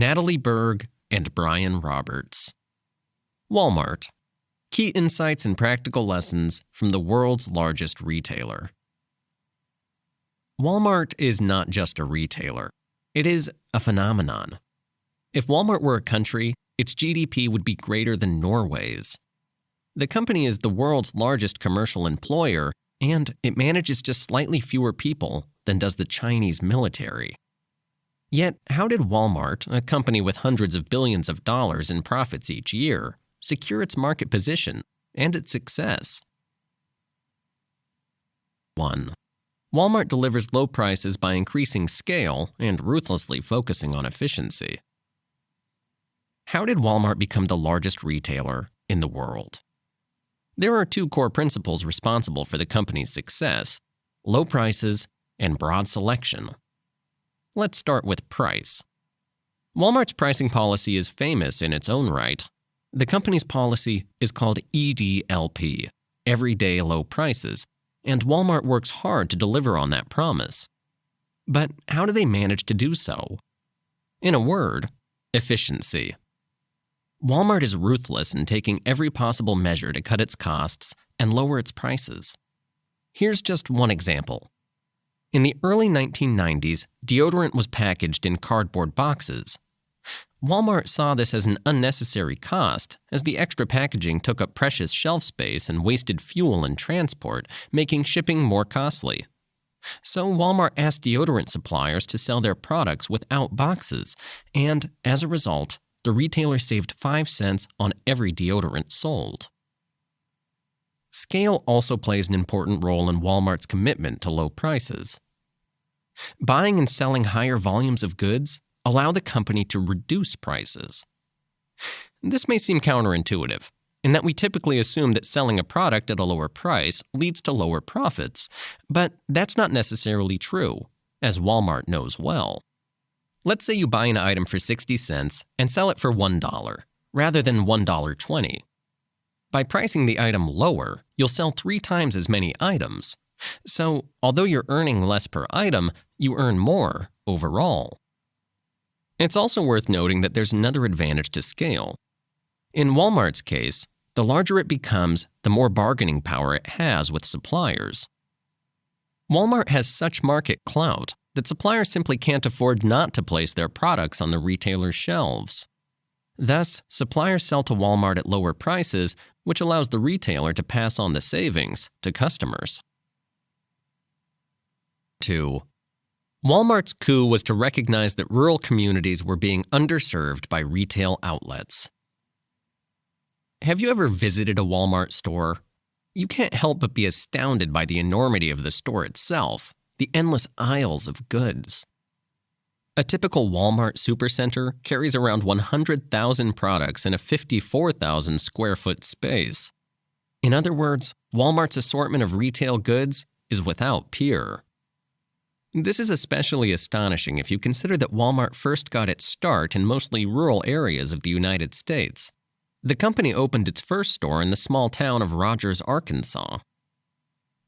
Natalie Berg and Bryan Roberts. Walmart. Key insights and practical lessons from the world's largest retailer. Walmart is not just a retailer. It is a phenomenon. If Walmart were a country, its GDP would be greater than Norway's. The company is the world's largest commercial employer, and it manages just slightly fewer people than does the Chinese military. Yet, how did Walmart, a company with hundreds of billions of dollars in profits each year, secure its market position and its success? 1. Walmart delivers low prices by increasing scale and ruthlessly focusing on efficiency. How did Walmart become the largest retailer in the world? There are two core principles responsible for the company's success: low prices and broad selection. Let's start with price. Walmart's pricing policy is famous in its own right. The company's policy is called EDLP, Everyday Low Prices, and Walmart works hard to deliver on that promise. But how do they manage to do so? In a word, efficiency. Walmart is ruthless in taking every possible measure to cut its costs and lower its prices. Here's just one example. In the early 1990s, deodorant was packaged in cardboard boxes. Walmart saw this as an unnecessary cost, as the extra packaging took up precious shelf space and wasted fuel in transport, making shipping more costly. So Walmart asked deodorant suppliers to sell their products without boxes, and as a result, the retailer saved 5 cents on every deodorant sold. Scale also plays an important role in Walmart's commitment to low prices. Buying and selling higher volumes of goods allow the company to reduce prices. This may seem counterintuitive, in that we typically assume that selling a product at a lower price leads to lower profits, but that's not necessarily true, as Walmart knows well. Let's say you buy an item for 60 cents and sell it for $1, rather than $1.20. By pricing the item lower, you'll sell 3 times as many items. So, although you're earning less per item, you earn more overall. It's also worth noting that there's another advantage to scale. In Walmart's case, the larger it becomes, the more bargaining power it has with suppliers. Walmart has such market clout that suppliers simply can't afford not to place their products on the retailer's shelves. Thus, suppliers sell to Walmart at lower prices, which allows the retailer to pass on the savings to customers. 2. Walmart's coup was to recognize that rural communities were being underserved by retail outlets. Have you ever visited a Walmart store? You can't help but be astounded by the enormity of the store itself, the endless aisles of goods. A typical Walmart supercenter carries around 100,000 products in a 54,000 square foot space. In other words, Walmart's assortment of retail goods is without peer. This is especially astonishing if you consider that Walmart first got its start in mostly rural areas of the United States. The company opened its first store in the small town of Rogers, Arkansas.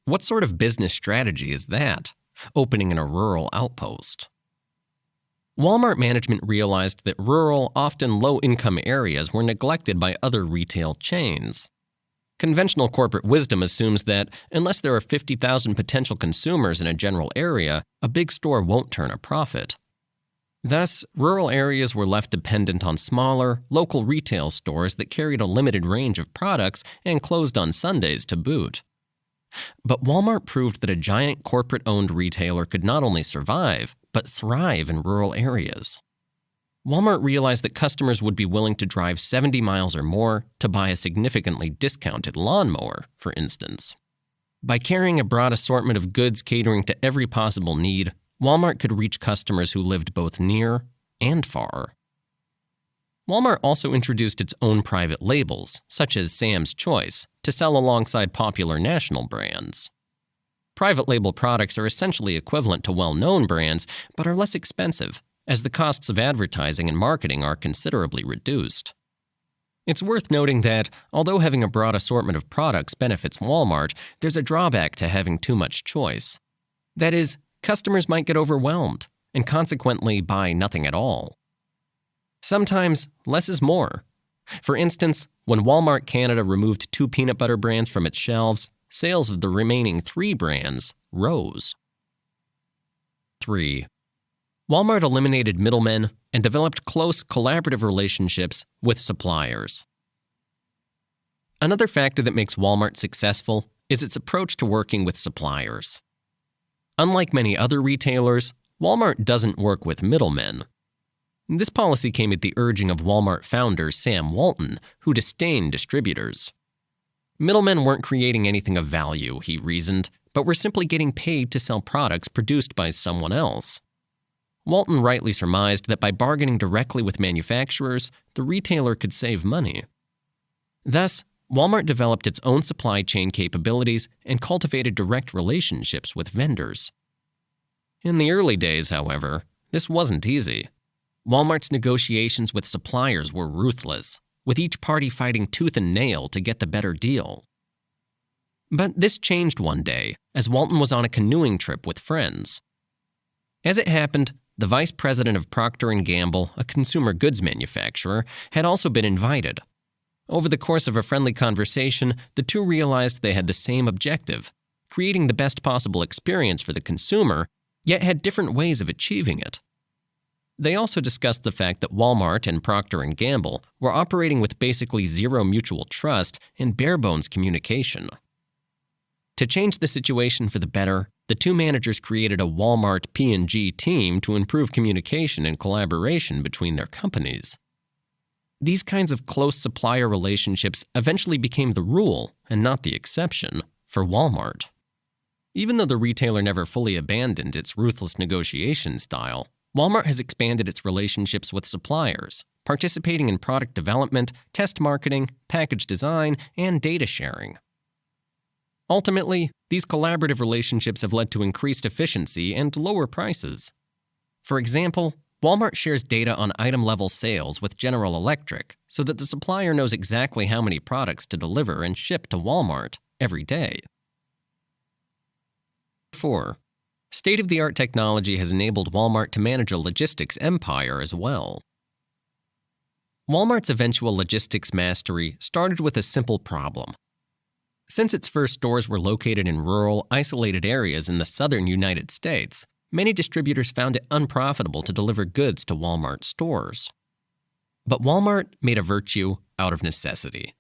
What sort of business strategy is that, opening in a rural outpost? Walmart management realized that rural, often low-income areas were neglected by other retail chains. Conventional corporate wisdom assumes that unless there are 50,000 potential consumers in a general area, a big store won't turn a profit. Thus, rural areas were left dependent on smaller, local retail stores that carried a limited range of products and closed on Sundays to boot. But Walmart proved that a giant corporate-owned retailer could not only survive, but thrive in rural areas. Walmart realized that customers would be willing to drive 70 miles or more to buy a significantly discounted lawnmower, for instance. By carrying a broad assortment of goods catering to every possible need, Walmart could reach customers who lived both near and far. Walmart also introduced its own private labels, such as Sam's Choice, to sell alongside popular national brands. Private label products are essentially equivalent to well-known brands, but are less expensive, as the costs of advertising and marketing are considerably reduced. It's worth noting that, although having a broad assortment of products benefits Walmart, there's a drawback to having too much choice. That is, customers might get overwhelmed, and consequently buy nothing at all. Sometimes less is more. For instance, when Walmart Canada removed 2 peanut butter brands from its shelves, sales of the remaining 3 brands rose. 3. Walmart eliminated middlemen and developed close collaborative relationships with suppliers. Another factor that makes Walmart successful is its approach to working with suppliers. Unlike many other retailers, Walmart doesn't work with middlemen. This policy came at the urging of Walmart founder Sam Walton, who disdained distributors. Middlemen weren't creating anything of value, he reasoned, but were simply getting paid to sell products produced by someone else. Walton rightly surmised that by bargaining directly with manufacturers, the retailer could save money. Thus, Walmart developed its own supply chain capabilities and cultivated direct relationships with vendors. In the early days, however, this wasn't easy. Walmart's negotiations with suppliers were ruthless, with each party fighting tooth and nail to get the better deal. But this changed one day, as Walton was on a canoeing trip with friends. As it happened, the vice president of Procter & Gamble, a consumer goods manufacturer, had also been invited. Over the course of a friendly conversation, the two realized they had the same objective, creating the best possible experience for the consumer, yet had different ways of achieving it. They also discussed the fact that Walmart and Procter & Gamble were operating with basically zero mutual trust and bare-bones communication. To change the situation for the better, the two managers created a Walmart P&G team to improve communication and collaboration between their companies. These kinds of close supplier relationships eventually became the rule, and not the exception, for Walmart. Even though the retailer never fully abandoned its ruthless negotiation style, Walmart has expanded its relationships with suppliers, participating in product development, test marketing, package design, and data sharing. Ultimately, these collaborative relationships have led to increased efficiency and lower prices. For example, Walmart shares data on item-level sales with General Electric so that the supplier knows exactly how many products to deliver and ship to Walmart every day. 4. State-of-the-art technology has enabled Walmart to manage a logistics empire as well. Walmart's eventual logistics mastery started with a simple problem. Since its first stores were located in rural, isolated areas in the southern United States, many distributors found it unprofitable to deliver goods to Walmart stores. But Walmart made a virtue out of necessity.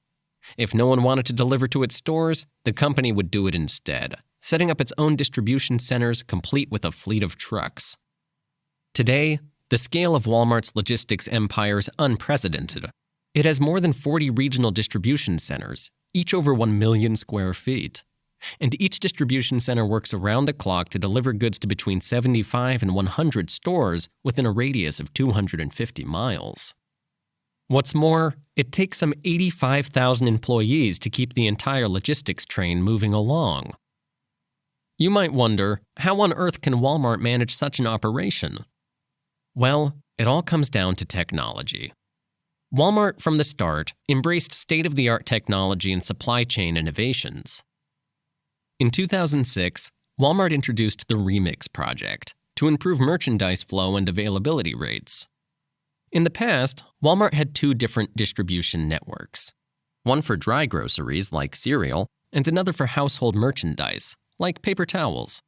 If no one wanted to deliver to its stores, the company would do it instead, setting up its own distribution centers complete with a fleet of trucks. Today, the scale of Walmart's logistics empire is unprecedented. It has more than 40 regional distribution centers, each over 1 million square feet. And each distribution center works around the clock to deliver goods to between 75 and 100 stores within a radius of 250 miles. What's more, it takes some 85,000 employees to keep the entire logistics train moving along. You might wonder, how on earth can Walmart manage such an operation? Well, it all comes down to technology. Walmart, from the start, embraced state-of-the-art technology and supply chain innovations. In 2006, Walmart introduced the Remix project to improve merchandise flow and availability rates. In the past, Walmart had 2 different distribution networks, one for dry groceries like cereal and another for household merchandise like paper towels.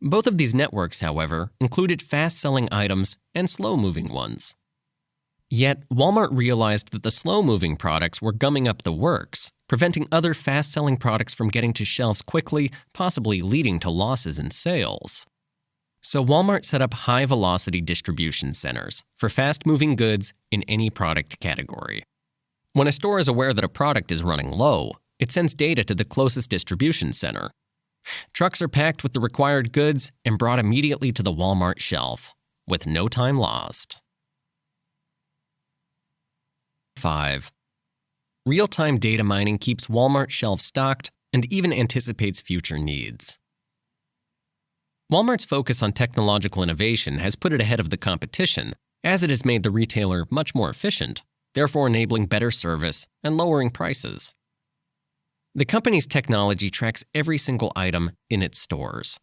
Both of these networks, however, included fast-selling items and slow-moving ones. Yet, Walmart realized that the slow-moving products were gumming up the works, preventing other fast-selling products from getting to shelves quickly, possibly leading to losses in sales. So Walmart set up high-velocity distribution centers for fast-moving goods in any product category. When a store is aware that a product is running low, it sends data to the closest distribution center. Trucks are packed with the required goods and brought immediately to the Walmart shelf, with no time lost. 5. Real-time data mining keeps Walmart shelves stocked and even anticipates future needs. Walmart's focus on technological innovation has put it ahead of the competition, as it has made the retailer much more efficient, therefore enabling better service and lowering prices. The company's technology tracks every single item in its stores.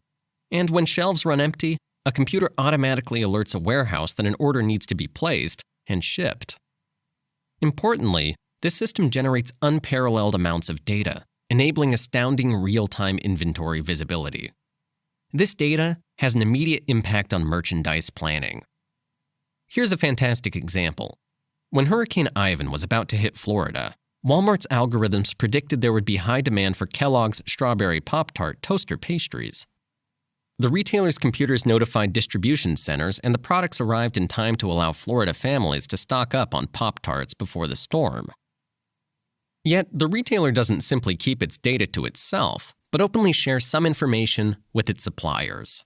And when shelves run empty, a computer automatically alerts a warehouse that an order needs to be placed and shipped. Importantly, this system generates unparalleled amounts of data, enabling astounding real-time inventory visibility. This data has an immediate impact on merchandise planning. Here's a fantastic example. When Hurricane Ivan was about to hit Florida, Walmart's algorithms predicted there would be high demand for Kellogg's Strawberry Pop-Tart toaster pastries. The retailer's computers notified distribution centers, and the products arrived in time to allow Florida families to stock up on Pop-Tarts before the storm. Yet, the retailer doesn't simply keep its data to itself, but openly shares some information with its suppliers.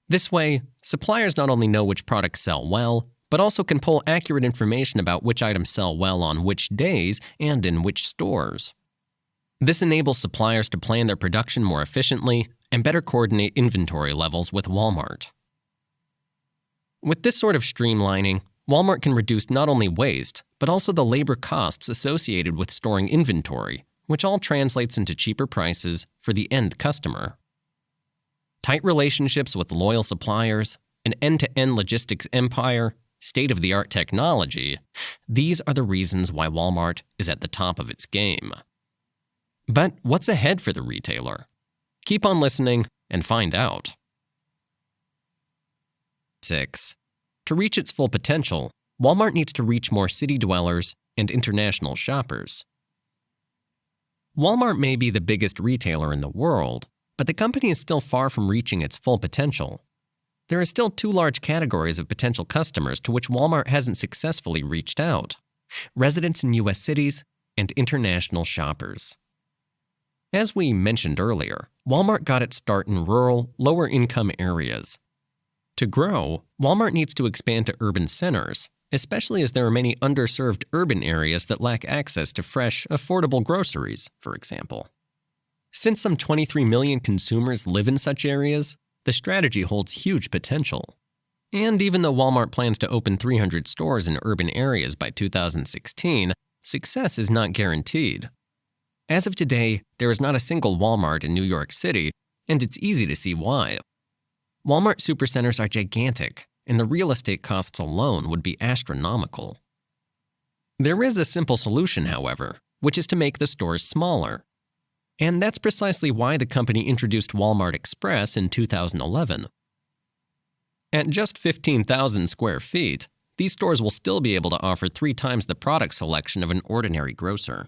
This way, suppliers not only know which products sell well, but also can pull accurate information about which items sell well on which days and in which stores. This enables suppliers to plan their production more efficiently and better coordinate inventory levels with Walmart. With this sort of streamlining, Walmart can reduce not only waste, but also the labor costs associated with storing inventory, which all translates into cheaper prices for the end customer. Tight relationships with loyal suppliers, an end-to-end logistics empire, state-of-the-art technology, these are the reasons why Walmart is at the top of its game. But what's ahead for the retailer? Keep on listening and find out. 6. To reach its full potential, Walmart needs to reach more city dwellers and international shoppers. Walmart may be the biggest retailer in the world, but the company is still far from reaching its full potential. There are still two large categories of potential customers to which Walmart hasn't successfully reached out: residents in U.S. cities and international shoppers. As we mentioned earlier, Walmart got its start in rural, lower-income areas. To grow, Walmart needs to expand to urban centers, especially as there are many underserved urban areas that lack access to fresh, affordable groceries, for example. Since some 23 million consumers live in such areas, the strategy holds huge potential. And even though Walmart plans to open 300 stores in urban areas by 2016, success is not guaranteed. As of today, there is not a single Walmart in New York City, and it's easy to see why. Walmart supercenters are gigantic, and the real estate costs alone would be astronomical. There is a simple solution, however, which is to make the stores smaller. And that's precisely why the company introduced Walmart Express in 2011. At just 15,000 square feet, these stores will still be able to offer 3 times the product selection of an ordinary grocer.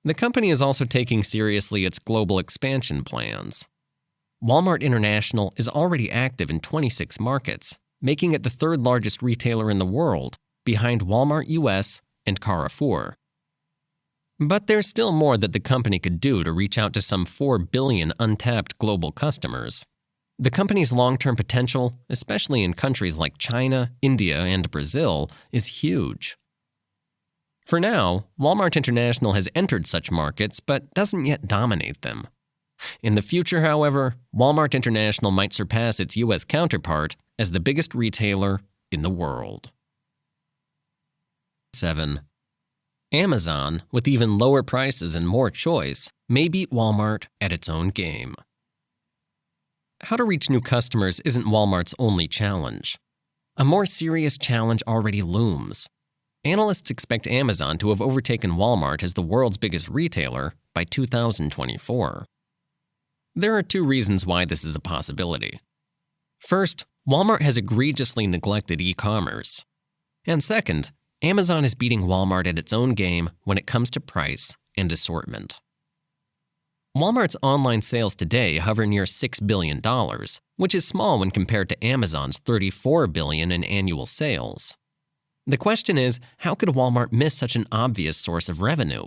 The company is also taking seriously its global expansion plans. Walmart International is already active in 26 markets, making it the 3rd largest retailer in the world, behind Walmart US and Carrefour. But there's still more that the company could do to reach out to some 4 billion untapped global customers. The company's long-term potential, especially in countries like China, India, and Brazil, is huge. For now, Walmart International has entered such markets but doesn't yet dominate them. In the future, however, Walmart International might surpass its U.S. counterpart as the biggest retailer in the world. 7. Amazon, with even lower prices and more choice, may beat Walmart at its own game. How to reach new customers isn't Walmart's only challenge. A more serious challenge already looms. Analysts expect Amazon to have overtaken Walmart as the world's biggest retailer by 2024. There are 2 reasons why this is a possibility. First, Walmart has egregiously neglected e-commerce. And second, Amazon is beating Walmart at its own game when it comes to price and assortment. Walmart's online sales today hover near $6 billion, which is small when compared to Amazon's $34 billion in annual sales. The question is, how could Walmart miss such an obvious source of revenue?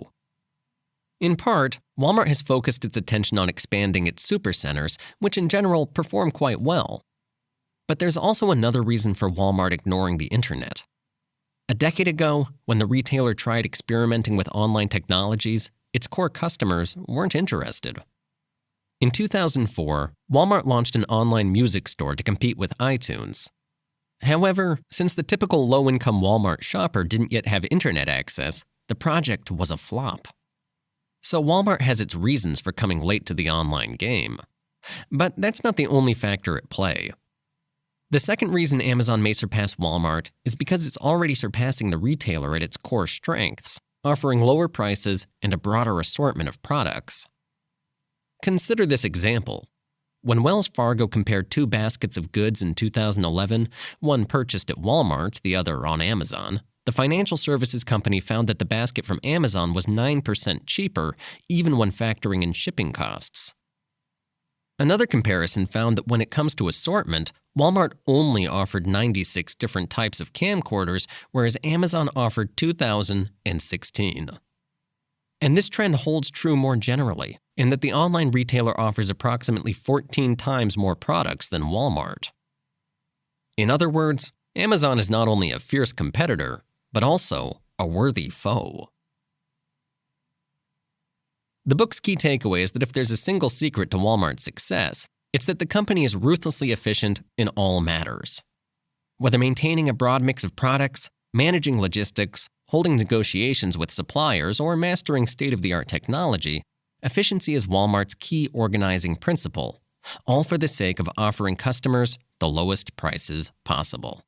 In part, Walmart has focused its attention on expanding its supercenters, which in general perform quite well. But there's also another reason for Walmart ignoring the internet. A decade ago, when the retailer tried experimenting with online technologies, its core customers weren't interested. In 2004, Walmart launched an online music store to compete with iTunes. However, since the typical low-income Walmart shopper didn't yet have internet access, the project was a flop. So Walmart has its reasons for coming late to the online game. But that's not the only factor at play. The second reason Amazon may surpass Walmart is because it's already surpassing the retailer at its core strengths, offering lower prices and a broader assortment of products. Consider this example. When Wells Fargo compared two baskets of goods in 2011, one purchased at Walmart, the other on Amazon, the financial services company found that the basket from Amazon was 9% cheaper, even when factoring in shipping costs. Another comparison found that when it comes to assortment, Walmart only offered 96 different types of camcorders, whereas Amazon offered 2,016. And this trend holds true more generally, in that the online retailer offers approximately 14 times more products than Walmart. In other words, Amazon is not only a fierce competitor, but also a worthy foe. The book's key takeaway is that if there's a single secret to Walmart's success, it's that the company is ruthlessly efficient in all matters. Whether maintaining a broad mix of products, managing logistics, holding negotiations with suppliers, or mastering state-of-the-art technology, efficiency is Walmart's key organizing principle, all for the sake of offering customers the lowest prices possible.